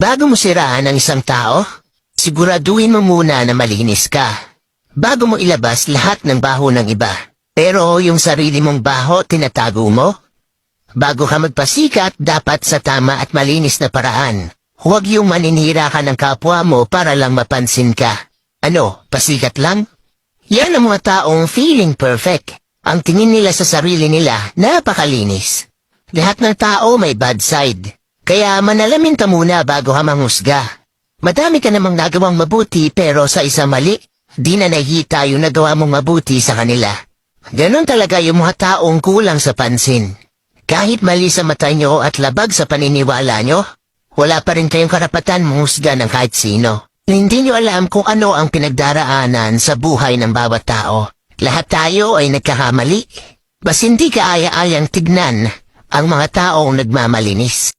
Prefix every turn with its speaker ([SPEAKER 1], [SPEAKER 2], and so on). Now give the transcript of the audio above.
[SPEAKER 1] Bago mo siraan ang isang tao, siguraduhin mo muna na malinis ka. Bago mo ilabas lahat ng baho ng iba. Pero yung sarili mong baho, tinatago mo? Bago ka magpasikat, dapat sa tama at malinis na paraan. Huwag yung maninira ka ng kapwa mo para lang mapansin ka. Ano, pasikat lang? Yan ang mga taong feeling perfect. Ang tingin nila sa sarili nila, napakalinis. Lahat ng tao may bad side. Kaya manalamin ka muna bago ka manghusga. Madami ka namang nagawang mabuti pero sa isa mali, di na nakikita yung nagawa mong mabuti sa kanila. Ganon talaga yung mga taong kulang sa pansin. Kahit mali sa mata nyo at labag sa paniniwala nyo, wala pa rin kayong karapatan manghusga ng kahit sino. Hindi nyo alam kung ano ang pinagdaraanan sa buhay ng bawat tao. Lahat tayo ay nagkakamali. Bas hindi kaaya-ayang tignan ang mga taong nagmamalinis.